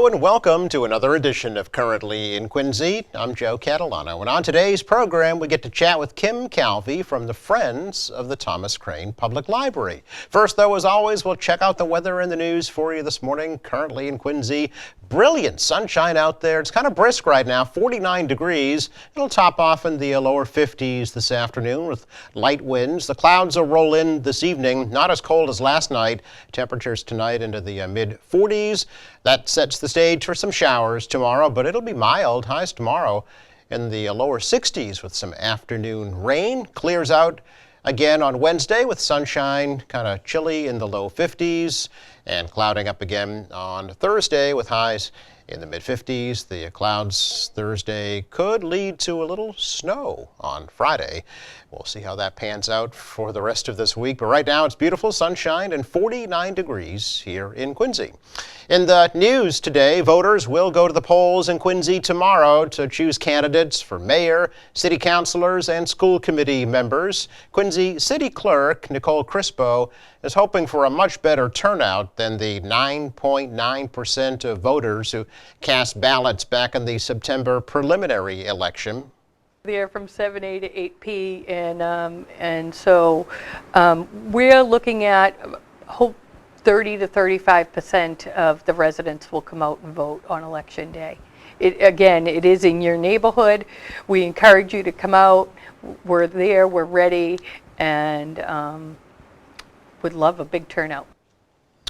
Hello and welcome to another edition of Currently in Quincy. I'm Joe Catalano, and on today's program we get to chat with Kim Calvi from the Friends of the Thomas Crane Public Library. First, though, as always, we'll check out the weather and the news for you this morning. Currently in Quincy, brilliant sunshine out there. It's kind of brisk right now, 49 degrees. It'll top off in the lower 50s this afternoon with light winds. The clouds will roll in this evening, not as cold as last night. Temperatures tonight into the mid 40s. That sets the stage for some showers tomorrow, but it'll be mild. Highs tomorrow in the lower 60s with some afternoon rain. Clears out again on Wednesday with sunshine, kind of chilly in the low 50s, and clouding up again on Thursday with highs in the mid-50s. The clouds Thursday could lead to a little snow on Friday. We'll see how that pans out for the rest of this week. But right now it's beautiful sunshine and 49 degrees here in Quincy. In the news today, voters will go to the polls in Quincy tomorrow to choose candidates for mayor, city councilors, and school committee members. Quincy City Clerk Nicole Crispo is hoping for a much better turnout than the 9.9% of voters who cast ballots back in the September preliminary election. There from 7A to 8P, and so we're looking at hope 30 to 35% of the residents will come out and vote on election day. Again, it is in your neighborhood. We encourage you to come out. We're there, we're ready, and would love a big turnout.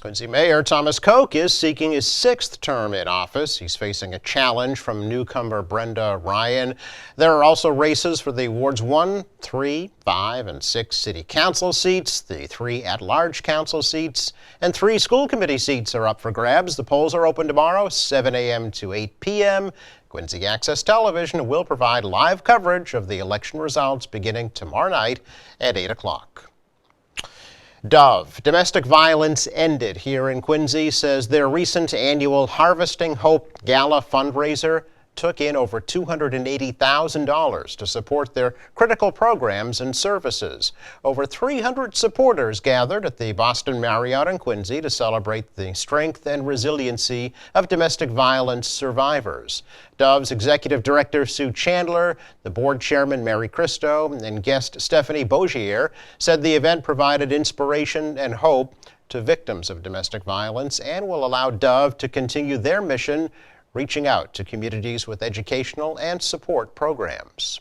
Quincy Mayor Thomas Koch is seeking his 6th term in office. He's facing a challenge from newcomer Brenda Ryan. There are also races for the Wards 1, 3, 5, and 6 city council seats, the 3 at-large council seats, and 3 school committee seats are up for grabs. The polls are open tomorrow, 7 a.m. to 8 p.m. Quincy Access Television will provide live coverage of the election results beginning tomorrow night at 8 o'clock. Dove Domestic Violence Ended here in Quincy says their recent annual Harvesting Hope Gala fundraiser took in over $280,000 to support their critical programs and services. Over 300 supporters gathered at the Boston Marriott in Quincy to celebrate the strength and resiliency of domestic violence survivors. Dove's Executive Director Sue Chandler, the board chairman Mary Christo, and guest Stephanie Bogier said the event provided inspiration and hope to victims of domestic violence and will allow Dove to continue their mission reaching out to communities with educational and support programs.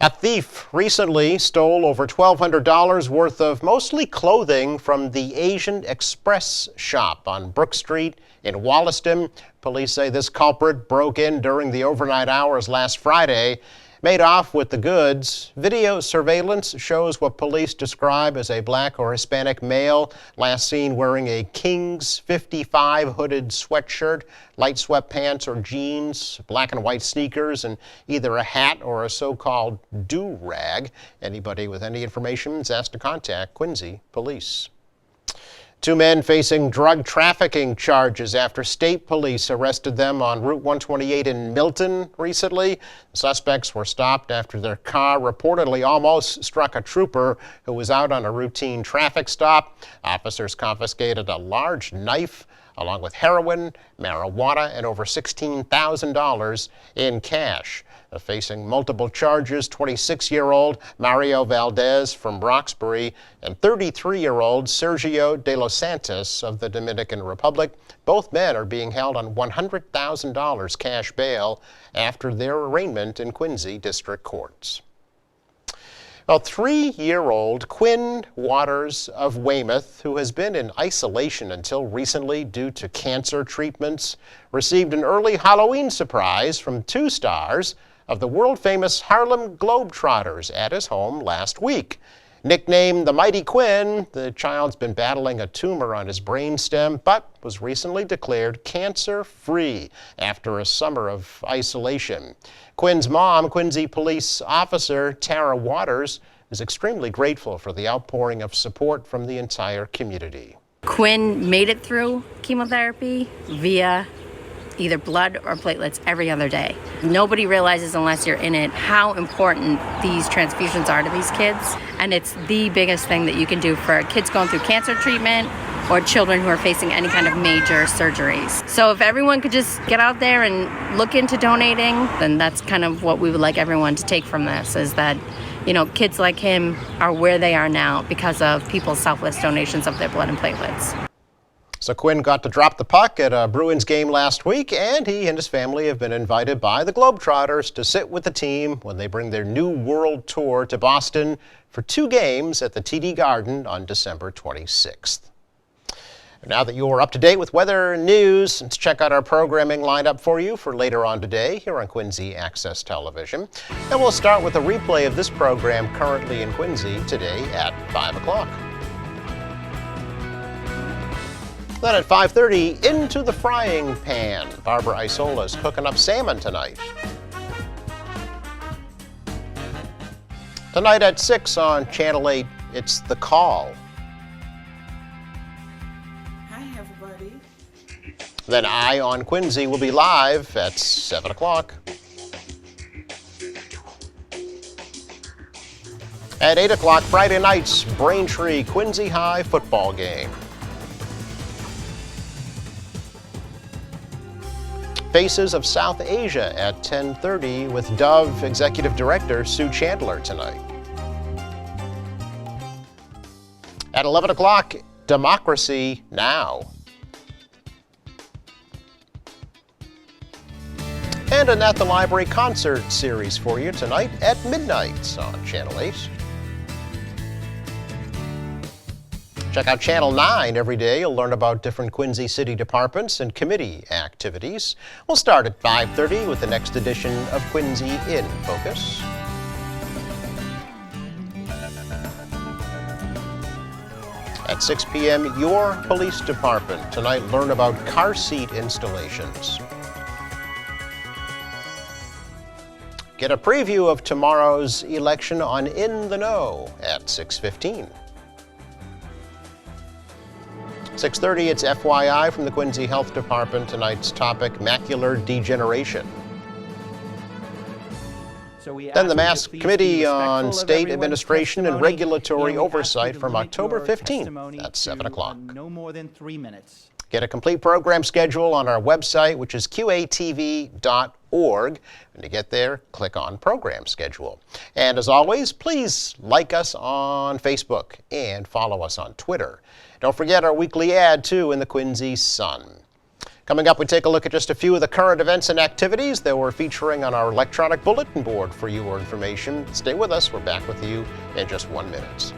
A thief recently stole over $1,200 worth of mostly clothing from the Asian Express shop on Brook Street in Wollaston. Police say this culprit broke in during the overnight hours last Friday, made off with the goods. Video surveillance shows what police describe as a black or Hispanic male, last seen wearing a Kings 55 hooded sweatshirt, light sweatpants or jeans, black and white sneakers, and either a hat or a so-called do-rag. Anybody with any information is asked to contact Quincy Police. 2 men facing drug trafficking charges after state police arrested them on Route 128 in Milton recently. The suspects were stopped after their car reportedly almost struck a trooper who was out on a routine traffic stop. Officers confiscated a large knife along with heroin, marijuana, and over $16,000 in cash. Facing multiple charges, 26-year-old Mario Valdez from Roxbury and 33-year-old Sergio de los Santos of the Dominican Republic. Both men are being held on $100,000 cash bail after their arraignment in Quincy District Courts. Well, 3-year-old Quinn Waters of Weymouth, who has been in isolation until recently due to cancer treatments, received an early Halloween surprise from 2 stars of the world-famous Harlem Globetrotters at his home last week. Nicknamed the Mighty Quinn, the child's been battling a tumor on his brainstem, but was recently declared cancer-free after a summer of isolation. Quinn's mom, Quincy Police Officer Tara Waters, is extremely grateful for the outpouring of support from the entire community. Quinn made it through chemotherapy via either blood or platelets every other day. Nobody realizes unless you're in it how important these transfusions are to these kids. And it's the biggest thing that you can do for kids going through cancer treatment, or children who are facing any kind of major surgeries. So if everyone could just get out there and look into donating, then that's kind of what we would like everyone to take from this, is that, you know, kids like him are where they are now because of people's selfless donations of their blood and platelets. So Quinn got to drop the puck at a Bruins game last week, and he and his family have been invited by the Globetrotters to sit with the team when they bring their new world tour to Boston for 2 games at the TD Garden on December 26th. Now that you're up to date with weather and news, let's check out our programming lineup for you for later on today here on Quincy Access Television. And we'll start with a replay of this program currently in Quincy today at 5 o'clock. Then at 5:30, into the frying pan. Barbara Isola's cooking up salmon tonight. Tonight at 6 on Channel 8, it's The Call. Hi, everybody. Then Eye on Quincy will be live at 7 o'clock. At 8 o'clock Friday night's Braintree Quincy High football game. Faces of South Asia at 10:30 with Dove Executive Director Sue Chandler tonight. At 11 o'clock, Democracy Now! And an At the Library concert series for you tonight at midnight on Channel 8. Check out Channel 9 every day. You'll learn about different Quincy City departments and committee activities. We'll start at 5:30 with the next edition of Quincy in Focus. At 6 p.m., your police department. Tonight, learn about car seat installations. Get a preview of tomorrow's election on In the Know at 6:15. 6:30, it's FYI from the Quincy Health Department. Tonight's topic, macular degeneration. Then the Mass Committee on State Administration and Regulatory Oversight from October 15th at 7 o'clock. No more than 3 minutes. Get a complete program schedule on our website, which is qatv.org. And to get there, click on Program Schedule. And as always, please like us on Facebook and follow us on Twitter. Don't forget our weekly ad, too, in the Quincy Sun. Coming up, we take a look at just a few of the current events and activities that we're featuring on our electronic bulletin board for your information. Stay with us. We're back with you in just 1 minute.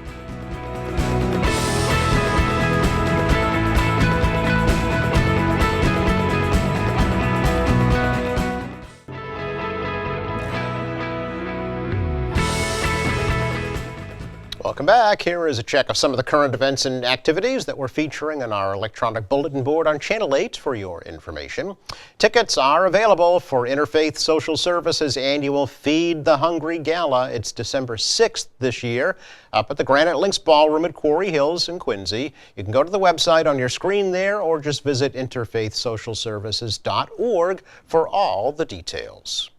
Welcome back. Here is a check of some of the current events and activities that we're featuring on our electronic bulletin board on Channel 8 for your information. Tickets are available for Interfaith Social Services annual Feed the Hungry Gala. It's December 6th this year up at the Granite Links Ballroom at Quarry Hills in Quincy. You can go to the website on your screen there or just visit interfaithsocialservices.org for all the details.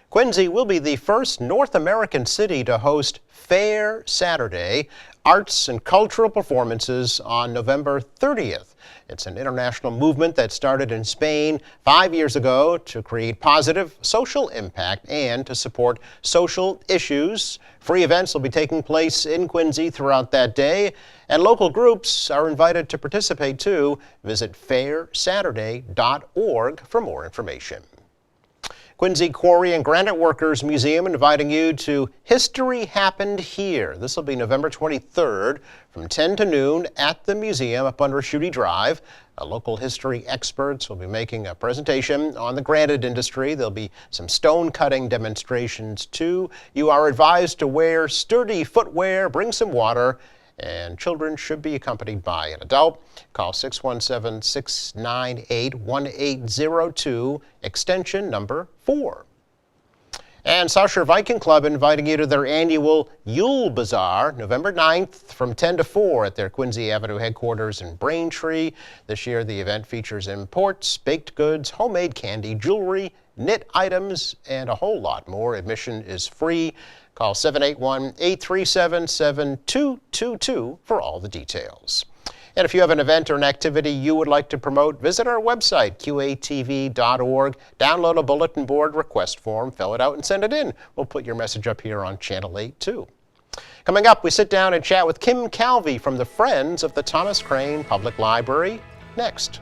Quincy will be the first North American city to host Fair Saturday, arts and cultural performances on November 30th. It's an international movement that started in Spain 5 years ago to create positive social impact and to support social issues. Free events will be taking place in Quincy throughout that day, and local groups are invited to participate too. Visit fairsaturday.org for more information. Quincy Quarry and Granite Workers Museum inviting you to History Happened Here. This will be November 23rd from 10 to noon at the museum up on Raschuti Drive. Local history experts will be making a presentation on the granite industry. There'll be some stone cutting demonstrations too. You are advised to wear sturdy footwear, bring some water, and children should be accompanied by an adult. Call 617-698-1802, extension number 4. And South Shore Viking Club inviting you to their annual Yule Bazaar, November 9th from 10 to 4 at their Quincy Avenue headquarters in Braintree. This year the event features imports, baked goods, homemade candy, jewelry, knit items, and a whole lot more. Admission is free. Call 781-837-7222 for all the details. And if you have an event or an activity you would like to promote, visit our website, qatv.org. Download a bulletin board request form, fill it out, and send it in. We'll put your message up here on Channel 8, too. Coming up, we sit down and chat with Kim Calvi from the Friends of the Thomas Crane Public Library. Next.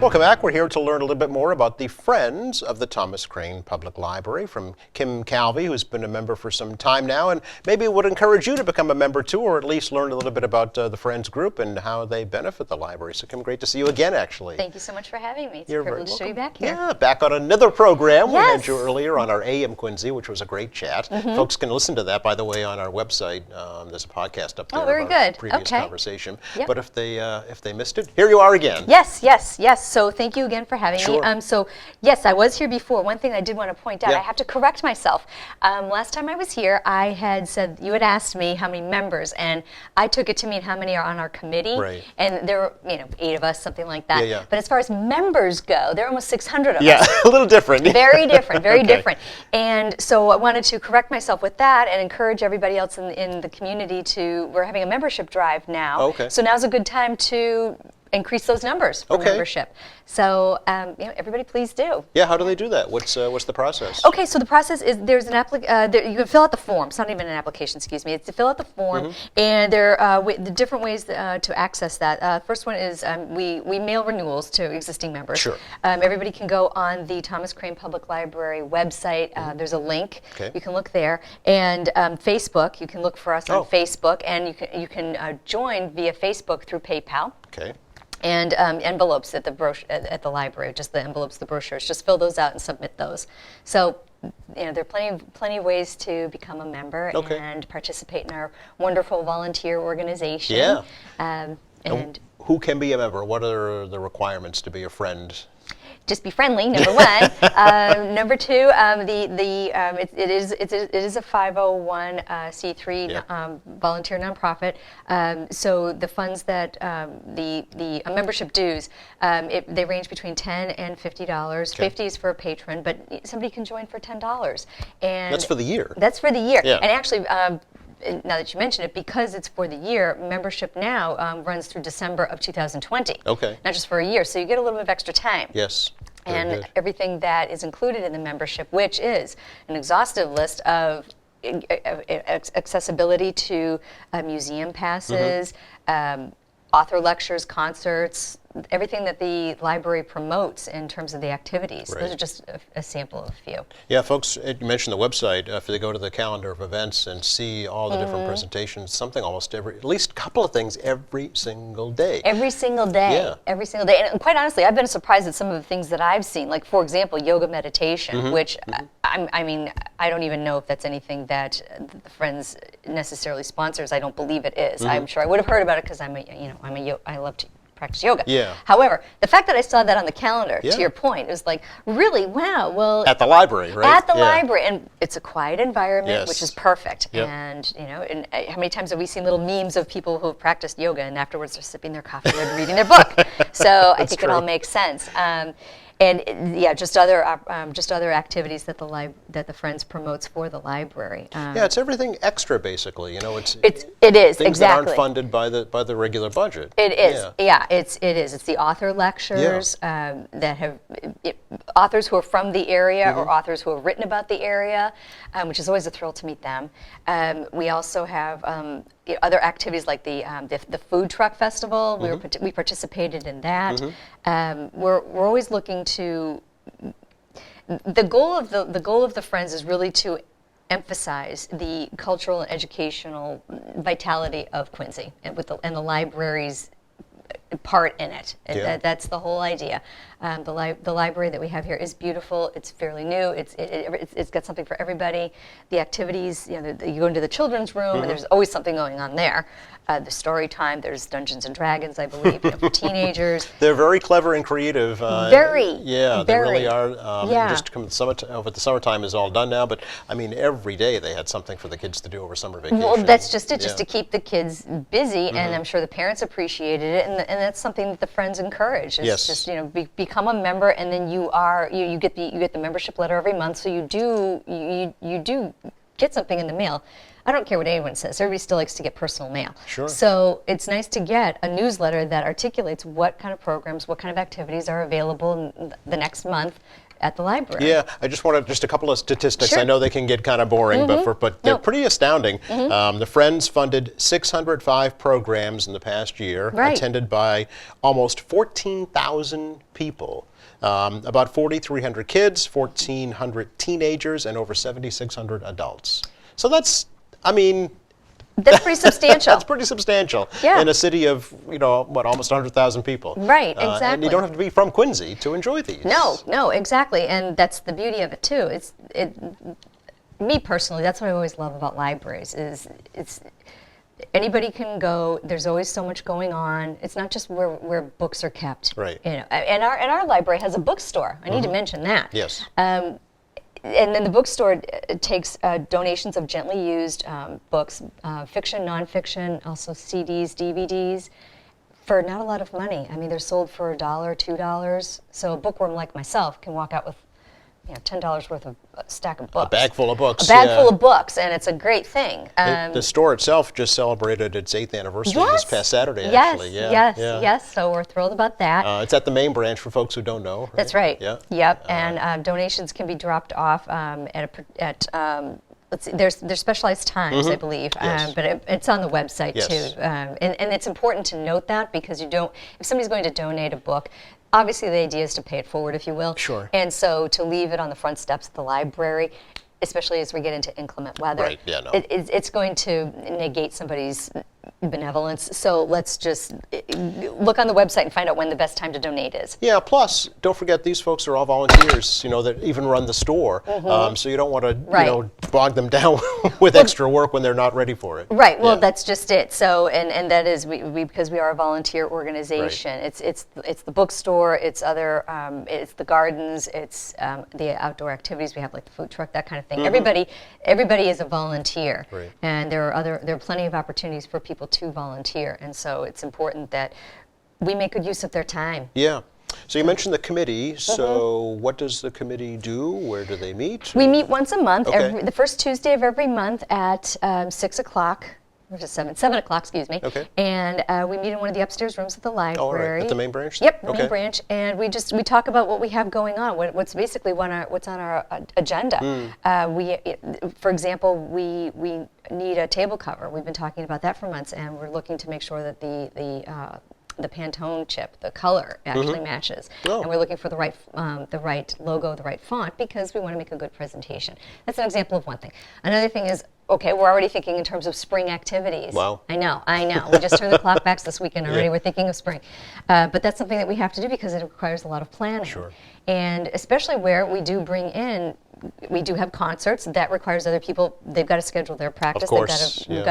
Welcome back. We're here to learn a little bit more about the Friends of the Thomas Crane Public Library from Kim Calvi, who's been a member for some time now, and maybe would encourage you to become a member too, or at least learn a little bit about the Friends group and how they benefit the library. So Kim, great to see you again, actually. Thank you so much for having me. It's You're a very privilege to be welcome. back here. Yeah, back on another program. Yes. We had you earlier on our AM Quincy, which was a great chat. Folks can listen to that, by the way, on our website. There's a podcast up there. Oh, very of our good. Previous Okay. conversation. Yep. But if they missed it, here you are again. Yes, yes, yes. So thank you again for having Sure. me. So yes, I was here before. One thing I did want to point out, Yeah. I have to correct myself. Last time I was here, I had said, you had asked me how many members, and I took it to mean how many are on our committee. Right. And there were, 8 of us, something like that. Yeah, yeah. But as far as members go, there are almost 600 of us. Yeah, a little different. Very different, very Okay. different. And so I wanted to correct myself with that and encourage everybody else in the community we're having a membership drive now. Okay. So now's a good time to increase those numbers for Okay. membership. So everybody please do. Yeah, how do they do that? What's the process? Okay, so the process is there's an you can fill out the form. It's not even an application, excuse me. It's to fill out the form, and there are the different ways to access that. First one is we mail renewals to existing members. Sure. Everybody can go on the Thomas Crane Public Library website. There's a link. Okay. You can look there, and Facebook. You can look for us Oh. on Facebook, and you can join via Facebook through PayPal. Okay. And envelopes at the library, just the envelopes, the brochures. Just fill those out and submit those. So, there are plenty of ways to become a member Okay. and participate in our wonderful volunteer organization. Yeah. And Who can be a member? What are the requirements to be a friend? just be friendly, number one. Number two, it is a 501c3 Yeah. Volunteer nonprofit. So the funds that the membership dues, they range between $10 and $50. Okay. $50 is for a patron, but somebody can join for $10. And That's for the year. That's for the year. Yeah. And actually, now that you mention it, because it's for the year, membership now runs through December of 2020. Okay. Not just for a year, so you get a little bit of extra time. Yes. Very And good. everything that is included in the membership, which is an exhaustive list of accessibility to museum passes, author lectures, concerts, everything that the library promotes in terms of the activities. Right. Those are just a sample of a few. Yeah, folks, you mentioned the website. If they go to the calendar of events and see all the different presentations, something at least a couple of things every single day. Every single day. Yeah. Every single day. And quite honestly, I've been surprised at some of the things that I've seen. Like, for example, yoga meditation, which I don't even know if that's anything that the Friends necessarily sponsors. I don't believe it is. I'm sure I would have heard about it because I love to practice yoga. Yeah. However, the fact that I saw that on the calendar, Yeah. to your point, it was like, really? Wow. Well, At the library, right? at the Yeah. library, and it's a quiet environment, Yes. which is perfect. Yep. And how many times have we seen little memes of people who have practiced yoga and afterwards they're sipping their coffee and reading their book? So I think it all true. makes sense. Just other activities that the Friends promotes for the library. Yeah, it's everything extra, basically. It is Things things that aren't exactly. funded by the regular budget. It is, Yeah. it is. It's the author lectures that have authors who are from the area or authors who have written about the area, which is always a thrill to meet them. We also have other activities like the food truck festival. We participated in that. We're always looking to. The goal of the Friends is really to emphasize the cultural and educational vitality of Quincy and the library's part in it. Yeah. That's the whole idea. The library that we have here is beautiful. It's fairly new. It's got something for everybody. The activities, you go into the children's room, and there's always something going on there. The story time, there's Dungeons and Dragons, I believe, for teenagers. They're very clever and creative. Very. Yeah, they really very. are. Yeah. Just the summertime is all done now, but I mean, every day they had something for the kids to do over summer vacation. Well, that's just it, Yeah. just to keep the kids busy, and I'm sure the parents appreciated it, and that's something that the Friends encourage. Is Yes. just become a member, and then you get the membership letter every month, so you do get something in the mail. I don't care what anyone says. Everybody still likes to get personal mail. Sure. So it's nice to get a newsletter that articulates what kind of programs, what kind of activities are available in the next month at the library. Yeah, I just wanted just a couple of statistics. Sure. I know they can get kind of boring, but they're No. pretty astounding. The Friends funded 605 programs in the past year, Right. attended by almost 14,000 people. About 4,300 kids, 1,400 teenagers, and over 7,600 adults. So that's, I mean, That's pretty substantial. that's pretty substantial Yeah. in a city of, almost 100,000 people. Right, And you exactly. don't have to be from Quincy to enjoy these. No, exactly, and that's the beauty of it too. Me personally, that's what I always love about libraries. It's anybody can go. There's always so much going on. It's not just where books are kept. Right. And our library has a bookstore. I need to mention that. Yes. And then the bookstore takes donations of gently used books, fiction, nonfiction, also CDs, DVDs, for not a lot of money. I mean, they're sold for $1, $2. So a bookworm like myself can walk out with $10 worth of a stack of books. A bag full of books. A bag yeah. full of books, and it's a great thing. The store itself just celebrated its 8th anniversary this past Saturday, yes, actually. Yeah, yes. So we're thrilled about that. It's at the main branch for folks who don't know. That's right. Yeah. Yep. And donations can be dropped off let's see, there's specialized times, I believe, Yes. but it's on the website Yes. too. And it's important to note that, because if somebody's going to donate a book, obviously the idea is to pay it forward, if you will. Sure. And so to leave it on the front steps of the library, especially as we get into inclement weather, Right, yeah, no. it's going to negate somebody's benevolence. So let's just look on the website and find out when the best time to donate is. Yeah, plus, don't forget, these folks are all volunteers, that even run the store. So you don't want to, Right. bog them down with extra work when they're not ready for it. Right. Well, Yeah. that's just it. So, and that is because we are a volunteer organization. Right. It's the bookstore. It's it's the gardens. It's the outdoor activities. We have like the food truck, that kind of thing. Everybody is a volunteer, Right. and there are plenty of opportunities for people to volunteer. And so it's important that we make good use of their time. Yeah. So you mentioned the committee. So what does the committee do? Where do they meet? We meet once a month, Okay. the first Tuesday of every month at 6 o'clock. Or just 7 o'clock, excuse me. Okay. And we meet in one of the upstairs rooms of the library. Oh, all right. At the main branch? Yep, the Okay. main branch. And we talk about what we have going on, what's basically what's on our agenda. For example, we need a table cover. We've been talking about that for months, and we're looking to make sure that the Pantone chip, the color actually matches. Oh. And we're looking for the right logo, the right font, because we want to make a good presentation. That's an example of one thing. Another thing is, okay, we're already thinking in terms of spring activities. Wow. I know. We just turned the clock back this weekend already. Yeah. We're thinking of spring. But that's something that we have to do because it requires a lot of planning. Sure. And especially where we do have concerts, that requires other people, they've got to schedule their practice. Of course, We've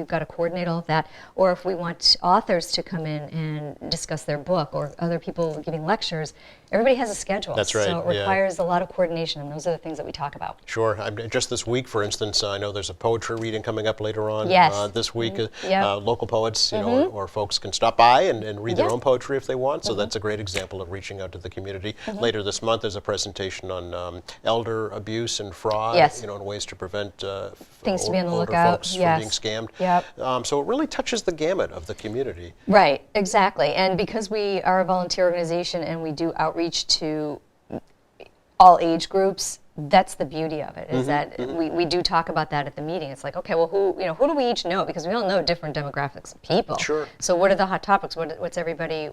got to coordinate all of that. Or if we want authors to come in and discuss their book, or other people giving lectures, everybody has a schedule. That's right, So it yeah. requires a lot of coordination, and those are the things that we talk about. Sure. Just this week, for instance, I know there's a poetry reading coming up later on Yes. this week. Yep. Local poets, or folks can stop by and read their Yeah. own poetry if they want. So that's a great example of reaching out to the community. Later this month, there's a presentation on elder abuse and fraud. Yes. And ways to prevent Things to be on the older lookout. folks Yes. from being scammed. Yep. So it really touches the gamut of the community. Right, exactly. And because we are a volunteer organization and we do outreach to all age groups, that's the beauty of it, is that we do talk about that at the meeting. It's like, okay, well, who do we each know? Because we all know different demographics of people. Sure. So what are the hot topics? What's everybody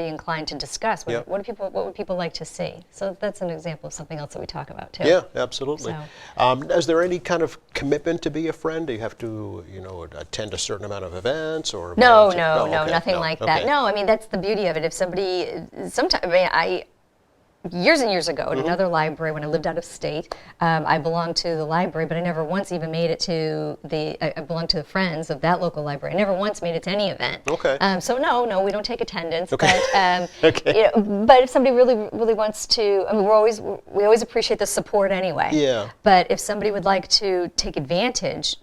inclined to discuss? What would people like to see? So that's an example of something else that we talk about too. Yeah, absolutely. So- Is there any kind of commitment to be a friend? Do you have to, attend a certain amount of events or? No, volunteer? Okay, nothing like that. okay. No, I mean, that's the beauty of it. If somebody, sometimes, years and years ago at another library when I lived out of state, I belonged to the library, but I never once even made it to I belonged to the Friends of that local library. I never once made it to any event. Okay. So no, we don't take attendance. Okay. But, Okay. But if somebody really wants to, I mean, we always appreciate the support anyway. Yeah. But if somebody would like to take advantage,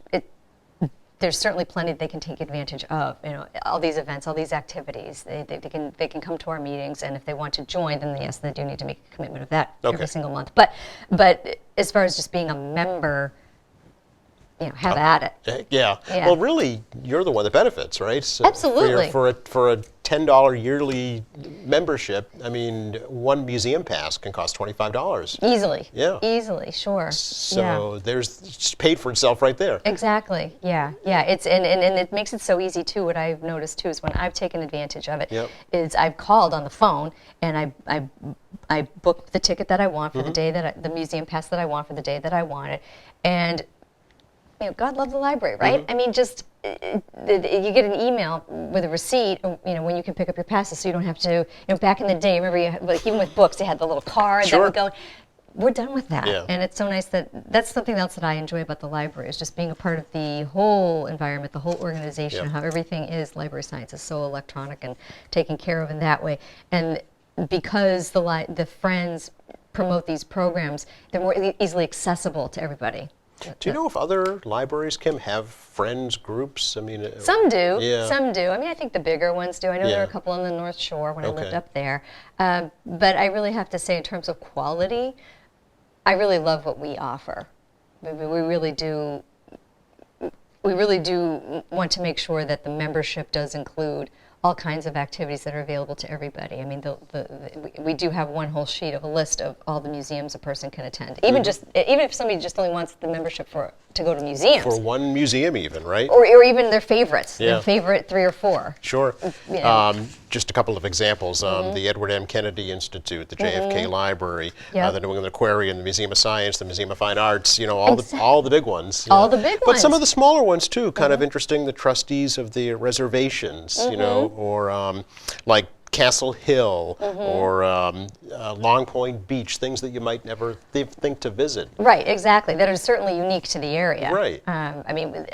there's certainly plenty they can take advantage of. All these events, all these activities. They can come to our meetings, and if they want to join, then yes, they do need to make a commitment of that Okay. every single month. But as far as just being a member, have at it. Yeah. Yeah. Well, really, you're the one that benefits, right? So Absolutely. For a $10 yearly membership, I mean, one museum pass can cost $25. Easily. Yeah. Easily, sure. So it's paid for itself right there. Exactly. Yeah. It's and it makes it so easy too. What I've noticed too is when I've taken advantage of it, Yep. is I've called on the phone and I booked the ticket that I want for the day the museum pass that I want for the day that I want it, and God love the library, right? I mean, just you get an email with a receipt, when you can pick up your passes, so you don't have to. Back in the day, remember, even with books, they had the little card that Sure. would go. We're done with that, Yeah. and it's so nice that's something else that I enjoy about the library, is just being a part of the whole environment, the whole organization, Yeah. how everything is. Library science is so electronic and taken care of in that way, and because the Friends promote these programs, they're more easily accessible to everybody. Do you know if other libraries, Kim, have friends groups? I mean, Some do. Yeah. Some do. I mean, I think the bigger ones do. I know there are a Yeah. couple on the North Shore when I lived Okay. up there. But I really have to say, in terms of quality, I really love what we offer. We really do. We really do want to make sure that the membership does include all kinds of activities that are available to everybody. I mean, we do have one whole sheet of a list of all the museums a person can attend. Even if somebody just only wants the membership to go to museums, for one museum even, right? or even their favorites, Yeah. their favorite 3 or 4. Sure. Yeah. Just a couple of examples. The Edward M. Kennedy Institute, the JFK Library, Yep. the New England Aquarium, the Museum of Science, the Museum of Fine Arts, all the big ones. All the big But some ones. of the smaller ones too, kind of interesting, the trustees of the reservations, or like Castle Hill or Long Point Beach, things that you might never think to visit. Right, exactly. That are certainly unique to the area. Right. I mean,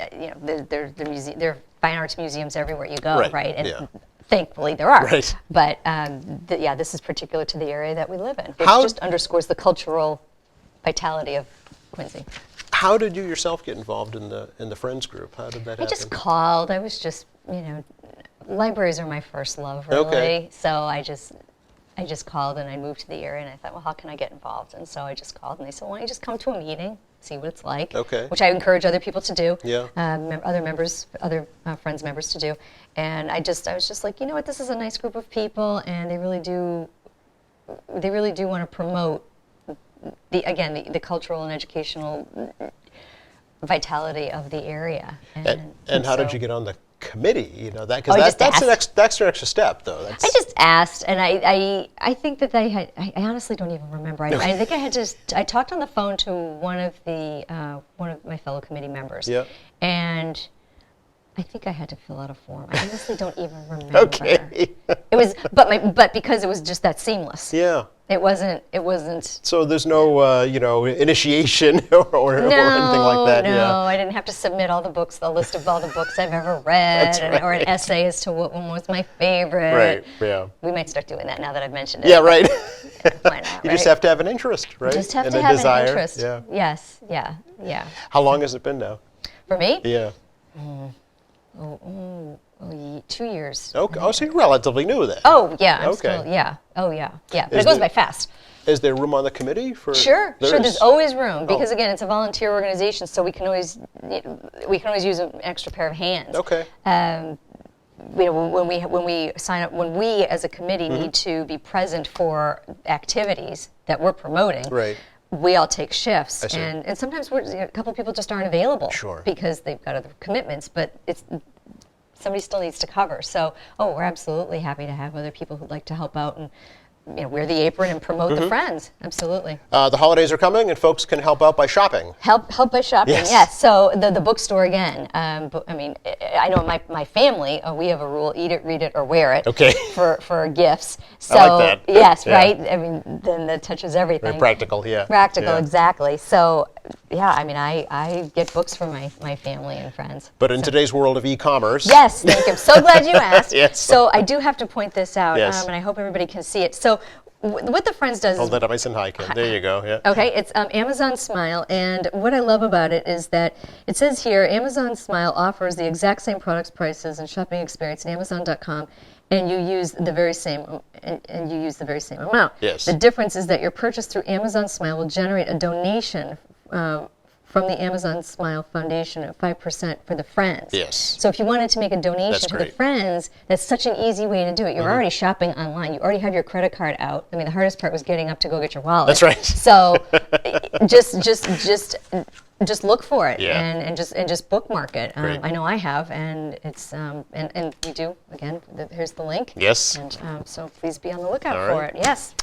there are fine arts museums everywhere you go, Right, right? And yeah. thankfully there are. Right. But this is particular to the area that we live in, which How- just underscores the cultural vitality of Quincy. How did you yourself get involved in the Friends group? How did that happen? I just called. I was just, libraries are my first love, really. Okay. So I just called, and I moved to the area, and I thought, well, how can I get involved? And so I just called, and they said, why don't you just come to a meeting, see what it's like? Okay. Which I encourage other people to do. Yeah. Other Friends members to do. And I was just like, you know what? This is a nice group of people, and they really do want to promote the cultural and educational vitality of the area. And how did so- you get on the committee? I Because just that's asked. an extra step, though. I just asked, and I think that I honestly don't even remember. I think I talked on the phone to one of my fellow committee members. Yeah. And I think I had to fill out a form. I honestly don't even remember. Okay. It was, but because it was just that seamless. Yeah. It wasn't. So there's no, initiation or anything like that. No, Yeah. I didn't have to submit all the books, the list of all the books I've ever read, That's or an right. essay as to what one was my favorite. Right. Yeah. We might start doing that now that I've mentioned it. Yeah. Right. Why not, You just right? have to have an interest, right? Just have and to a have desire. an interest. Yeah. Yes. Yeah. How long has it been now? For me, Yeah. 2 years. Okay. Oh, so you're relatively new then. Oh yeah. I'm Okay. Still, yeah. Oh yeah. Yeah. But Is it goes there- by fast. Is there room on the committee for? Sure. There Sure. is? There's always room because Oh. again, it's a volunteer organization, so we can always use an extra pair of hands. Okay. When we sign up, when we as a committee Mm-hmm. need to be present for activities that we're promoting, Right. we all take shifts, I see. and sometimes a couple of people just aren't available Sure. because they've got other commitments, but somebody still needs to cover. So, we're absolutely happy to have other people who'd like to help out and wear the apron and promote the Friends. Absolutely. The holidays are coming, and folks can help out by shopping. Help by shopping, yes. So the bookstore again. I know my family. We have a rule: eat it, read it, or wear it. Okay. For gifts. So I like that. yes, Yeah. right. I mean, then that touches everything. Very practical, yeah. Practical, Yeah. exactly. So yeah, I mean, I get books for my family and friends. But in today's world of e-commerce, Yes, thank you. I'm so glad you asked. Yes. So I do have to point this out, Yes. and I hope everybody can see it. So what the Friends does hold is that up nice and high, Kim. There you go. Yeah. okay, it's Amazon Smile, and what I love about it is that it says here, Amazon Smile offers the exact same products, prices, and shopping experience in Amazon.com, and you use the very same amount. Yes. The difference is that your purchase through Amazon Smile will generate a donation from the Amazon Smile Foundation of 5% for the Friends. Yes. So if you wanted to make a donation That's to the great. Friends, that's such an easy way to do it. You're already shopping online. You already have your credit card out. I mean, the hardest part was getting up to go get your wallet. That's right. So just look for it Yeah. and just bookmark it. Great. I know I have, and it's and we do again. Here's the link. Yes. And so please be on the lookout All for right. it. Yes.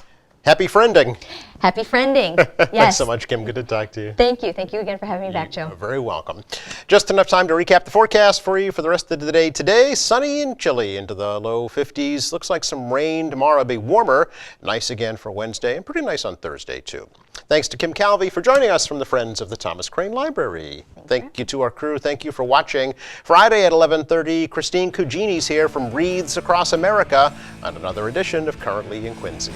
Happy friending. Happy friending. Yes. Thanks so much, Kim. Good to talk to you. Thank you. Thank you again for having me back, Joe. You're very welcome. Just enough time to recap the forecast for you for the rest of the day. Today, sunny and chilly into the low 50s. Looks like some rain tomorrow. It'll be warmer. Nice again for Wednesday, and pretty nice on Thursday, too. Thanks to Kim Calvey for joining us from the Friends of the Thomas Crane Library. Thank you to our crew. Thank you for watching. Friday at 11:30, Christine Cugini's here from Wreaths Across America on another edition of Currently in Quincy.